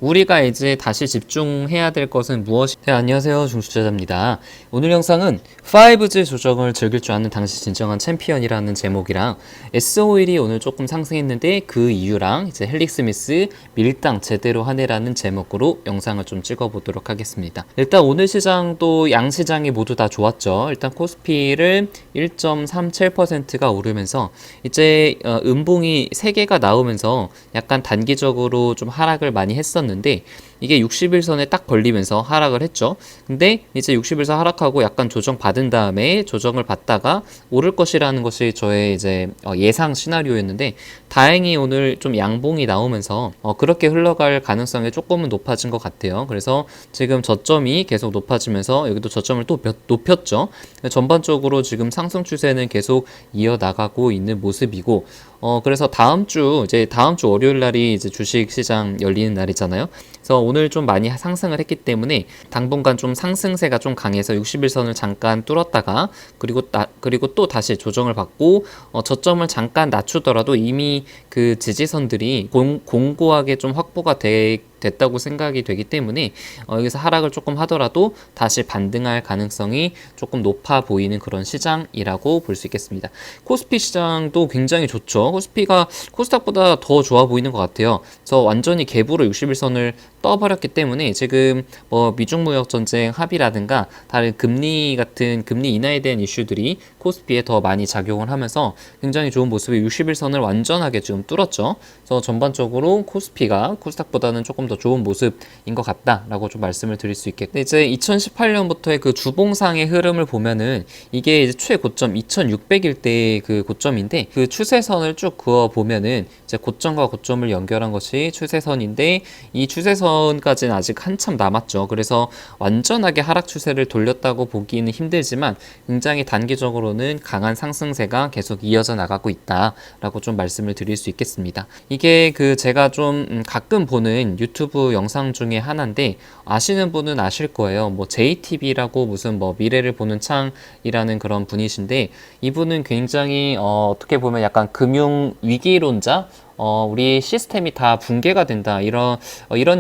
우리가 이제 다시 집중해야 될 것은 무엇이? 네, 안녕하세요. 중수자입니다. 오늘 영상은 5G 조정을 즐길 줄 아는 당시 진정한 챔피언이라는 제목이랑 S-오일이 오늘 조금 상승했는데 그 이유랑 이제 헬릭 스미스 밀당 제대로 하네라는 제목으로 영상을 좀 찍어보도록 하겠습니다. 일단 오늘 시장도 양 시장이 모두 다 좋았죠. 일단 코스피를 1.37%가 오르면서 이제 음봉이 3개가 나오면서 약간 단기적으로 좀 하락을 많이 했었는데 이게 60일선에 딱 걸리면서 하락을 했죠. 근데 이제 60일선 하락하고 약간 조정 받은 다음에 조정을 받다가 오를 것이라는 것이 저의 이제 예상 시나리오였는데 다행히 오늘 좀 양봉이 나오면서 그렇게 흘러갈 가능성이 조금은 높아진 것 같아요. 그래서 지금 저점이 계속 높아지면서 여기도 저점을 또 높였죠. 전반적으로 지금 상승 추세는 계속 이어나가고 있는 모습이고 그래서 다음 주 월요일 날이 이제 주식 시장 열리는 날이잖아요. 그래서 오늘 좀 많이 상승을 했기 때문에 당분간 좀 상승세가 좀 강해서 60일선을 잠깐 뚫었다가 그리고 또 다시 조정을 받고 저점을 잠깐 낮추더라도 이미 그 지지선들이 공고하게 좀 확보가 됐다고 생각이 되기 때문에 여기서 하락을 조금 하더라도 다시 반등할 가능성이 조금 높아 보이는 그런 시장이라고 볼 수 있겠습니다. 코스피 시장도 굉장히 좋죠. 코스피가 코스닥보다 더 좋아 보이는 것 같아요. 그래서 완전히 갭으로 60일선을 떠버렸기 때문에 지금 미중 무역 전쟁 합의라든가 다른 금리 같은 금리 인하에 대한 이슈들이 코스피에 더 많이 작용을 하면서 굉장히 좋은 모습의 60일선을 완전하게 지금 뚫었죠. 그래서 전반적으로 코스피가 코스닥보다는 조금 더 좋은 모습인 것 같다라고 좀 말씀을 드릴 수 있겠고, 이제 2018년부터의 그 주봉상의 흐름을 보면은 이게 이제 최고점 2600일 때의 그 고점인데 그 추세선을 쭉 그어 보면은 이제 고점과 고점을 연결한 것이 추세선인데 이 추세선까지는 아직 한참 남았죠. 그래서 완전하게 하락 추세를 돌렸다고 보기는 힘들지만 굉장히 단기적으로는 강한 상승세가 계속 이어져 나가고 있다라고 좀 말씀을 드릴 수 있겠습니다. 이게 그 제가 좀 가끔 보는 유튜브 영상 중에 하나인데 아시는 분은 아실 거예요. JTB라고 무슨 미래를 보는 창이라는 그런 분이신데 이분은 굉장히 어떻게 보면 약간 금융 위기론자, 우리 시스템이 다 붕괴가 된다 이런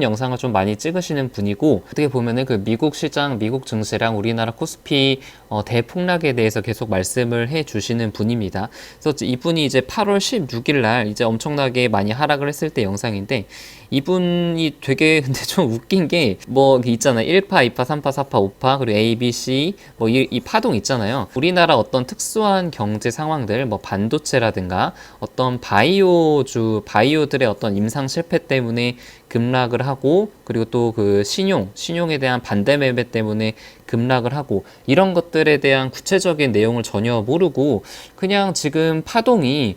영상을 좀 많이 찍으시는 분이고, 어떻게 보면은 그 미국 시장, 미국 증시랑 우리나라 코스피 대폭락에 대해서 계속 말씀을 해 주시는 분입니다. 그래서 이분이 이제 8월 16일 날 이제 엄청나게 많이 하락을 했을 때 영상인데 이분이 되게 근데 좀 웃긴 게 있잖아요. 1파, 2파, 3파, 4파, 5파 그리고 A, B, C 이 파동 있잖아요. 우리나라 어떤 특수한 경제 상황들 반도체라든가 어떤 바이오들의 어떤 임상 실패 때문에 급락을 하고, 그리고 또 그 신용에 대한 반대 매매 때문에 급락을 하고, 이런 것들에 대한 구체적인 내용을 전혀 모르고 그냥 지금 파동이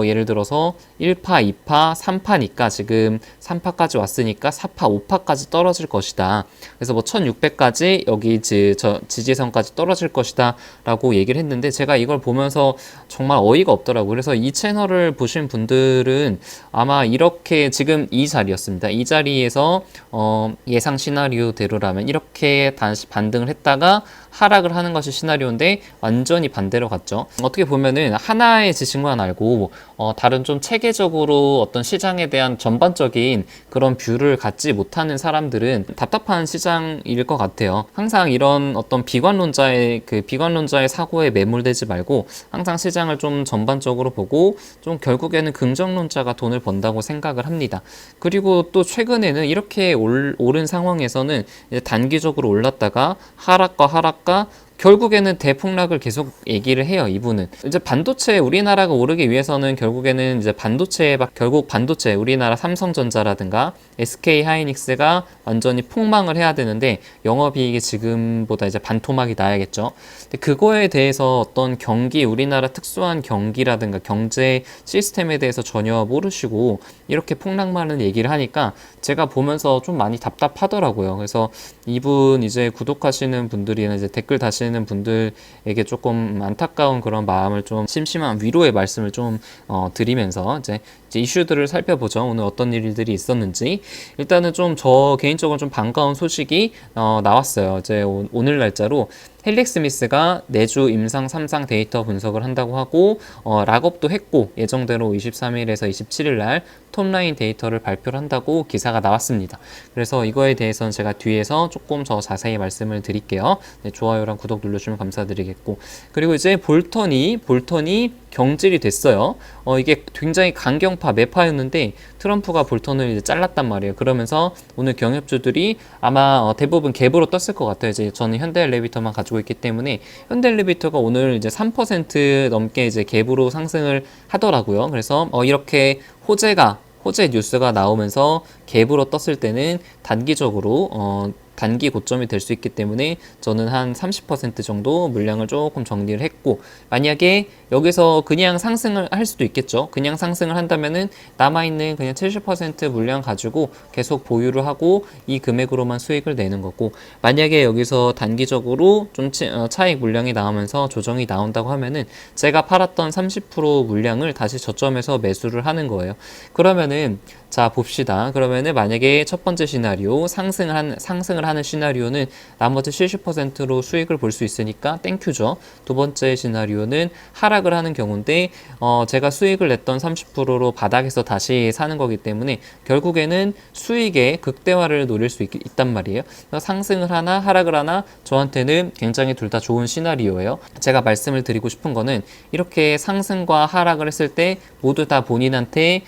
예를 들어서 1파, 2파, 3파니까 지금 3파까지 왔으니까 4파, 5파까지 떨어질 것이다. 그래서 1600까지 여기 지지선까지 떨어질 것이다 라고 얘기를 했는데 제가 이걸 보면서 정말 어이가 없더라고요. 그래서 이 채널을 보신 분들은 아마 이렇게 지금 이 자리였습니다. 이 자리에서 예상 시나리오대로라면 이렇게 다시 반등을 했다가 하락을 하는 것이 시나리오인데 완전히 반대로 갔죠. 어떻게 보면은 하나의 지식만 알고 다른 좀 체계적으로 어떤 시장에 대한 전반적인 그런 뷰를 갖지 못하는 사람들은 답답한 시장일 것 같아요. 항상 이런 어떤 비관론자의 사고에 매몰되지 말고 항상 시장을 좀 전반적으로 보고 좀 결국에는 긍정론자가 돈을 번다고 생각을 합니다. 그리고 또 최근에는 이렇게 오른 상황에서는 이제 단기적으로 올랐다가 하락과 결국에는 대폭락을 계속 얘기를 해요. 이분은 이제 우리나라가 오르기 위해서는 결국에는 이제 반도체 우리나라 삼성전자라든가 SK 하이닉스가 완전히 폭망을 해야 되는데 영업이익이 지금보다 이제 반토막이 나야겠죠. 근데 그거에 대해서 어떤 우리나라 특수한 경기라든가 경제 시스템에 대해서 전혀 모르시고 이렇게 폭락만을 얘기를 하니까 제가 보면서 좀 많이 답답하더라고요. 그래서 이분 이제 구독하시는 분들이나 이제 댓글 다시는 분들에게 조금 안타까운 그런 마음을 좀 심심한 위로의 말씀을 좀 드리면서 이제 이슈들을 살펴보죠. 오늘 어떤 일들이 있었는지. 일단은 좀 저 개인적으로 좀 반가운 소식이 나왔어요. 이제 오늘 날짜로 헬릭 스미스가 내주 임상 3상 데이터 분석을 한다고 하고 락업도 했고 예정대로 23일에서 27일 날 톱라인 데이터를 발표를 한다고 기사가 나왔습니다. 그래서 이거에 대해서는 제가 뒤에서 조금 더 자세히 말씀을 드릴게요. 네, 좋아요랑 구독 눌러주시면 감사드리겠고, 그리고 이제 볼턴이 경질이 됐어요. 이게 굉장히 강경파 매파였는데 트럼프가 볼턴을 이제 잘랐단 말이에요. 그러면서 오늘 경협주들이 아마 대부분 갭으로 떴을 것 같아요. 이제 저는 현대엘리베이터만 가지고 있기 때문에 현대엘리베이터가 오늘 이제 3% 넘게 이제 갭으로 상승을 하더라고요. 그래서 이렇게 호재 뉴스가 나오면서 갭으로 떴을 때는 단기적으로 단기 고점이 될 수 있기 때문에 저는 한 30% 정도 물량을 조금 정리를 했고, 만약에 여기서 그냥 상승을 할 수도 있겠죠. 그냥 상승을 한다면은 남아있는 그냥 70% 물량 가지고 계속 보유를 하고 이 금액으로만 수익을 내는 거고, 만약에 여기서 단기적으로 좀 차익 물량이 나오면서 조정이 나온다고 하면은 제가 팔았던 30% 물량을 다시 저점에서 매수를 하는 거예요. 그러면은 자 봅시다. 그러면은 만약에 첫 번째 시나리오 상승을 하는 시나리오는 나머지 70%로 수익을 볼 수 있으니까 땡큐죠. 두 번째 시나리오는 하락을 하는 경우인데 제가 수익을 냈던 30%로 바닥에서 다시 사는 거기 때문에 결국에는 수익의 극대화를 노릴 수 있단 말이에요. 상승을 하나 하락을 하나 저한테는 굉장히 둘 다 좋은 시나리오예요. 제가 말씀을 드리고 싶은 거는 이렇게 상승과 하락을 했을 때 모두 다 본인한테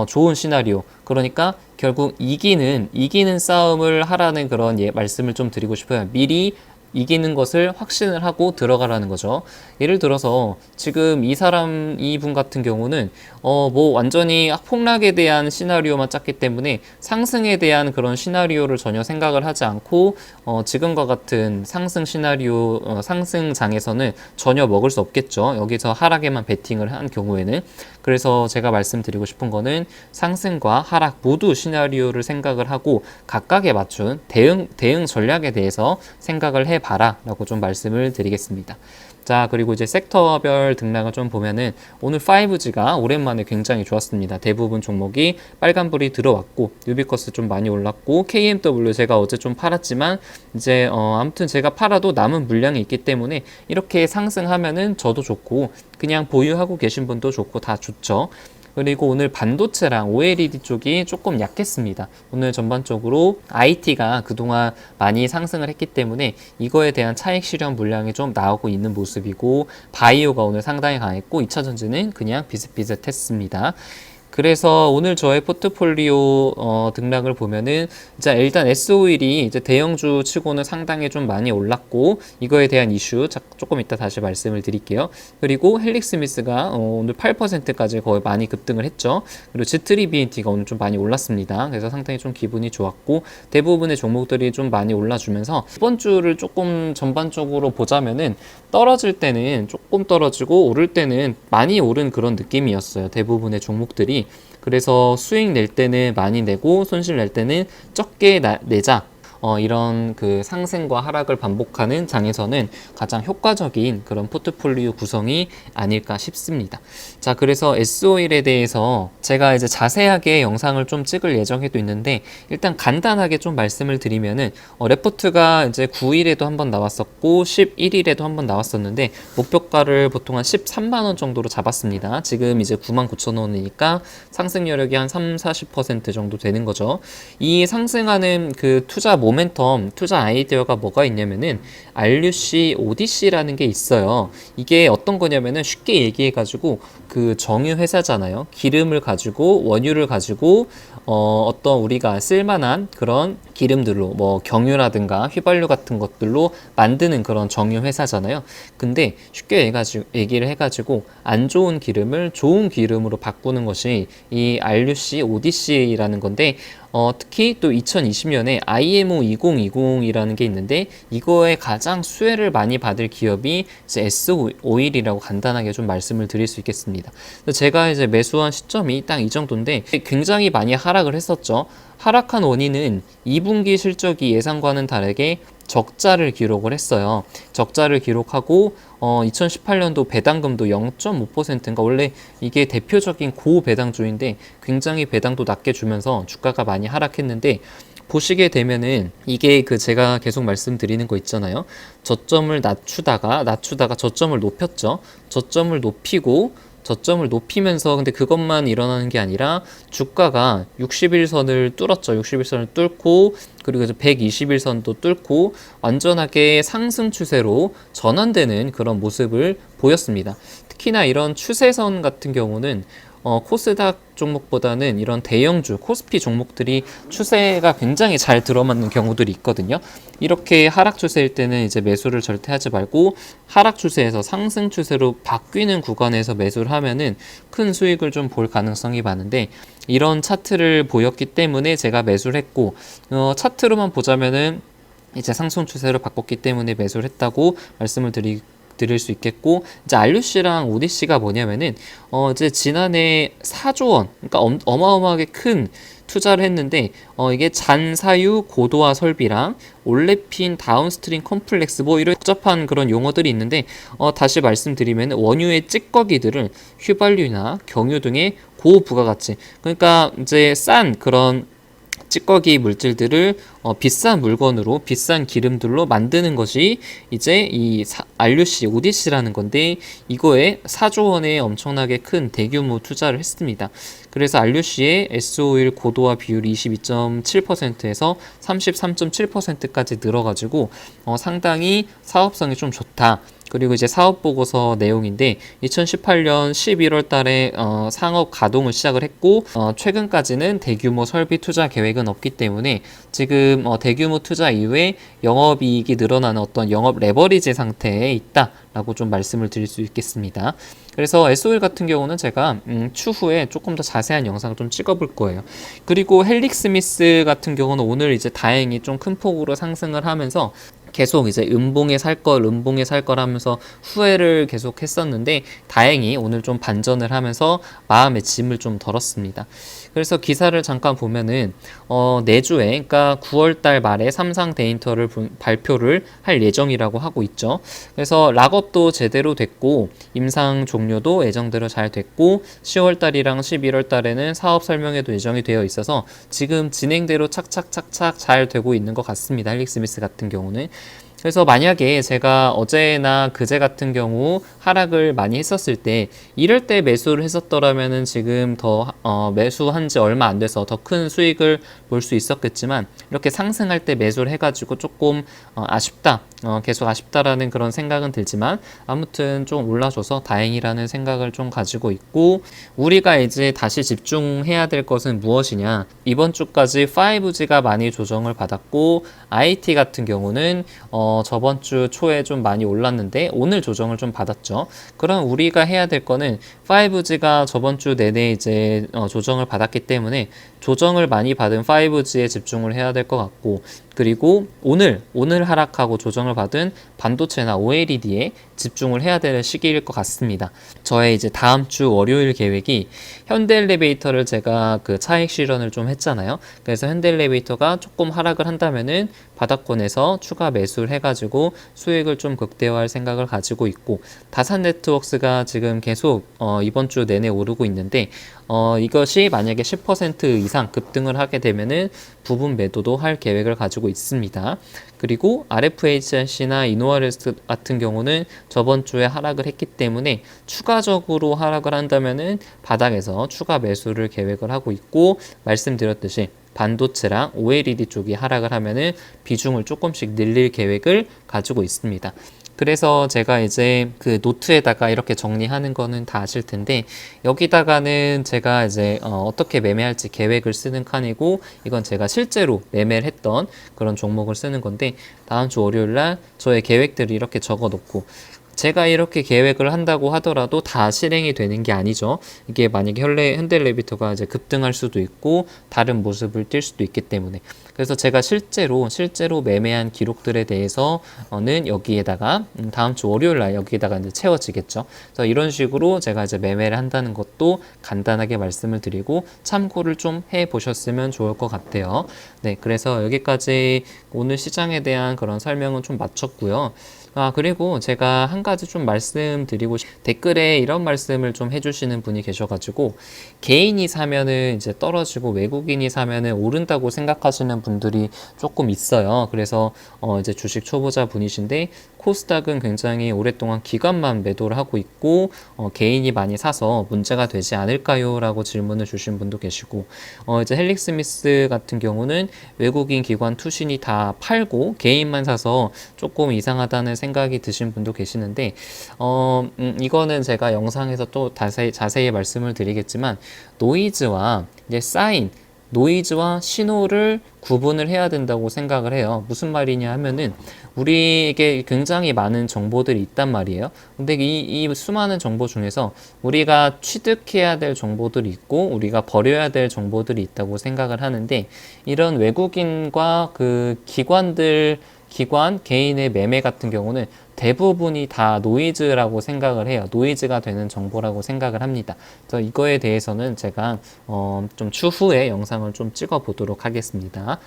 좋은 시나리오, 그러니까 결국 이기는 싸움을 하라는 그런 말씀을 좀 드리고 싶어요. 미리 이기는 것을 확신을 하고 들어가라는 거죠. 예를 들어서 지금 이분 같은 경우는 뭐 완전히 폭락에 대한 시나리오만 짰기 때문에 상승에 대한 그런 시나리오를 전혀 생각을 하지 않고 지금과 같은 상승 시나리오 상승장에서는 전혀 먹을 수 없겠죠. 여기서 하락에만 베팅을 한 경우에는. 그래서 제가 말씀드리고 싶은 거는 상승과 하락 모두 시나리오를 생각을 하고 각각에 맞춘 대응 전략에 대해서 생각을 해봐라 라고 좀 말씀을 드리겠습니다. 자, 그리고 이제 섹터별 등락을 좀 보면은 오늘 5G가 오랜만에 굉장히 좋았습니다. 대부분 종목이 빨간불이 들어왔고, 유비커스 좀 많이 올랐고, KMW 제가 어제 좀 팔았지만 이제 아무튼 제가 팔아도 남은 물량이 있기 때문에 이렇게 상승하면은 저도 좋고 그냥 보유하고 계신 분도 좋고 다 좋죠. 그리고 오늘 반도체랑 OLED 쪽이 조금 약했습니다. 오늘 전반적으로 IT가 그동안 많이 상승을 했기 때문에 이거에 대한 차익 실현 물량이 좀 나오고 있는 모습이고, 바이오가 오늘 상당히 강했고 2차전지는 그냥 비슷비슷했습니다. 그래서 오늘 저의 포트폴리오 등락을 보면은 이제 일단 S-오일이 이제 대형주 치고는 상당히 좀 많이 올랐고, 이거에 대한 이슈 조금 이따 다시 말씀을 드릴게요. 그리고 헬릭스미스가 오늘 8%까지 거의 많이 급등을 했죠. 그리고 G3BNT가 오늘 좀 많이 올랐습니다. 그래서 상당히 좀 기분이 좋았고, 대부분의 종목들이 좀 많이 올라주면서 이번 주를 조금 전반적으로 보자면은 떨어질 때는 조금 떨어지고 오를 때는 많이 오른 그런 느낌이었어요. 대부분의 종목들이. 그래서 수익 낼 때는 많이 내고 손실 낼 때는 적게 내자, 이런 그 상승과 하락을 반복하는 장에서는 가장 효과적인 그런 포트폴리오 구성이 아닐까 싶습니다. 자, 그래서 S-오일에 대해서 제가 이제 자세하게 영상을 좀 찍을 예정에도 있는데, 일단 간단하게 좀 말씀을 드리면은 레포트가 이제 9일에도 한번 나왔었고 11일에도 한번 나왔었는데 목표가를 보통 한 13만 원 정도로 잡았습니다. 지금 이제 99,000원이니까 상승 여력이 한 30-40% 정도 되는 거죠. 이 상승하는 그 투자 모멘텀, 투자 아이디어가 뭐가 있냐면은 RUC, ODC라는 게 있어요. 이게 어떤 거냐면은 쉽게 얘기해가지고 그 정유 회사잖아요. 기름을 가지고 원유를 가지고 어떤 우리가 쓸만한 그런 기름들로 뭐 경유라든가 휘발유 같은 것들로 만드는 그런 정유 회사잖아요. 근데 쉽게 얘기를 해가지고 안 좋은 기름을 좋은 기름으로 바꾸는 것이 이 RUC, ODC라는 건데, 특히 또 2020년에 IMO 2020이라는 게 있는데 이거에 가장 수혜를 많이 받을 기업이 이제 S-오일이라고 간단하게 좀 말씀을 드릴 수 있겠습니다. 제가 이제 매수한 시점이 딱 이 정도인데 굉장히 많이 하락을 했었죠. 하락한 원인은 2분기 실적이 예상과는 다르게 적자를 기록을 했어요. 적자를 기록하고 2018년도 배당금도 0.5%인가, 원래 이게 대표적인 고배당주인데 굉장히 배당도 낮게 주면서 주가가 많이 하락했는데, 보시게 되면은 이게 그 제가 계속 말씀드리는 거 있잖아요. 저점을 낮추다가 저점을 높였죠. 저점을 높이고 저점을 높이면서 근데 그것만 일어나는 게 아니라 주가가 60일선을 뚫었죠. 60일선을 뚫고 그리고 이제 120일선도 뚫고 완전하게 상승 추세로 전환되는 그런 모습을 보였습니다. 특히나 이런 추세선 같은 경우는 코스닥 종목보다는 이런 대형주, 코스피 종목들이 추세가 굉장히 잘 들어맞는 경우들이 있거든요. 이렇게 하락 추세일 때는 이제 매수를 절대 하지 말고 하락 추세에서 상승 추세로 바뀌는 구간에서 매수를 하면은 큰 수익을 좀 볼 가능성이 많은데 이런 차트를 보였기 때문에 제가 매수를 했고 차트로만 보자면은 이제 상승 추세로 바꿨기 때문에 매수를 했다고 말씀을 드릴 수 있겠고 이제 RUC랑 ODC가 뭐냐면은 이제 지난해 4조 원 그러니까 어마어마하게 큰 투자를 했는데 이게 잔사유 고도화 설비랑 올레핀 다운스트림 컴플렉스 뭐 이런 복잡한 그런 용어들이 있는데 다시 말씀드리면 원유의 찌꺼기들을 휘발유나 경유 등의 고부가가치 그러니까 이제 싼 그런 찌꺼기 물질들을 비싼 물건으로 비싼 기름들로 만드는 것이 이제 이 RUC, ODC라는 건데 이거에 4조 원의 엄청나게 큰 대규모 투자를 했습니다. 그래서 RUC의 SO일 고도화 비율이 22.7%에서 33.7%까지 늘어가지고 상당히 사업성이 좀 좋다. 그리고 이제 사업 보고서 내용인데 2018년 11월 달에 상업 가동을 시작을 했고 최근까지는 대규모 설비 투자 계획은 없기 때문에 지금 대규모 투자 이후에 영업이익이 늘어나는 어떤 영업 레버리지 상태에 있다라고 좀 말씀을 드릴 수 있겠습니다. 그래서 SO일 같은 경우는 제가 추후에 조금 더 자세한 영상을 좀 찍어볼 거예요. 그리고 헬릭스미스 같은 경우는 오늘 이제 다행히 좀 큰 폭으로 상승을 하면서 계속 이제 음봉에 살 걸 하면서 후회를 계속 했었는데 다행히 오늘 좀 반전을 하면서 마음의 짐을 좀 덜었습니다. 그래서 기사를 잠깐 보면은 내주에 그러니까 9월달 말에 삼상 데인터를 발표를 할 예정이라고 하고 있죠. 그래서 락업도 제대로 됐고 임상 종료도 예정대로 잘 됐고 10월달이랑 11월달에는 사업 설명회도 예정이 되어 있어서 지금 진행대로 착착착착 잘 되고 있는 것 같습니다. 헬릭스미스 같은 경우는. 그래서 만약에 제가 어제나 그제 같은 경우 하락을 많이 했었을 때 이럴 때 매수를 했었더라면은 지금 더 매수한 지 얼마 안 돼서 더 큰 수익을 볼 수 있었겠지만 이렇게 상승할 때 매수를 해가지고 조금 아쉽다 계속 아쉽다라는 그런 생각은 들지만 아무튼 좀 올라줘서 다행이라는 생각을 좀 가지고 있고 우리가 이제 다시 집중해야 될 것은 무엇이냐 이번 주까지 5G가 많이 조정을 받았고 IT 같은 경우는 저번 주 초에 좀 많이 올랐는데 오늘 조정을 좀 받았죠. 그럼 우리가 해야 될 거는 5G가 저번 주 내내 이제 조정을 받았기 때문에 조정을 많이 받은 5G에 집중을 해야 될 것 같고 그리고 오늘 하락하고 조정을 받은 반도체나 OLED에 집중을 해야 되는 시기일 것 같습니다. 저의 이제 다음 주 월요일 계획이 현대엘리베이터를 제가 그 차익 실현을 좀 했잖아요. 그래서 현대엘리베이터가 조금 하락을 한다면은 바닥권에서 추가 매수를 해가지고 수익을 좀 극대화할 생각을 가지고 있고 다산네트웍스가 지금 계속 이번 주 내내 오르고 있는데 이것이 만약에 10% 이상 급등을 하게 되면은 부분 매도도 할 계획을 가지고 있습니다. 그리고 RFHC나 이노아레스 같은 경우는 저번 주에 하락을 했기 때문에 추가적으로 하락을 한다면은 바닥에서 추가 매수를 계획을 하고 있고 말씀드렸듯이 반도체랑 OLED 쪽이 하락을 하면은 비중을 조금씩 늘릴 계획을 가지고 있습니다. 그래서 제가 이제 그 노트에다가 이렇게 정리하는 거는 다 아실 텐데 여기다가는 제가 이제 어떻게 매매할지 계획을 쓰는 칸이고 이건 제가 실제로 매매를 했던 그런 종목을 쓰는 건데 다음 주 월요일 날 저의 계획들을 이렇게 적어 놓고 제가 이렇게 계획을 한다고 하더라도 다 실행이 되는 게 아니죠. 이게 만약에 현대엘리베이터가 이제 급등할 수도 있고 다른 모습을 띌 수도 있기 때문에 그래서 제가 실제로 매매한 기록들에 대해서는 여기에다가 다음 주 월요일 날 여기에다가 이제 채워지겠죠. 그래서 이런 식으로 제가 이제 매매를 한다는 것도 간단하게 말씀을 드리고 참고를 좀 해 보셨으면 좋을 것 같아요. 네, 그래서 여기까지 오늘 시장에 대한 그런 설명은 좀 마쳤고요. 그리고 제가 한 가지 좀 말씀드리고 댓글에 이런 말씀을 좀 해주시는 분이 계셔가지고, 개인이 사면은 이제 떨어지고 외국인이 사면은 오른다고 생각하시는 분들이 조금 있어요. 그래서 이제 주식 초보자 분이신데, 코스닥은 굉장히 오랫동안 기관만 매도를 하고 있고, 개인이 많이 사서 문제가 되지 않을까요? 라고 질문을 주신 분도 계시고, 이제 헬릭 스미스 같은 경우는 외국인 기관 투신이 다 팔고 개인만 사서 조금 이상하다는 생각이 드신 분도 계시는데, 이거는 제가 영상에서 또 자세히 말씀을 드리겠지만, 노이즈와 이제 노이즈와 신호를 구분을 해야 된다고 생각을 해요. 무슨 말이냐 하면은, 우리에게 굉장히 많은 정보들이 있단 말이에요. 근데 이 수많은 정보 중에서 우리가 취득해야 될 정보들이 있고 우리가 버려야 될 정보들이 있다고 생각을 하는데, 이런 외국인과 그 개인의 매매 같은 경우는 대부분이 다 노이즈라고 생각을 해요. 노이즈가 되는 정보라고 생각을 합니다. 그래서 이거에 대해서는 제가 좀 추후에 영상을 좀 찍어 보도록 하겠습니다.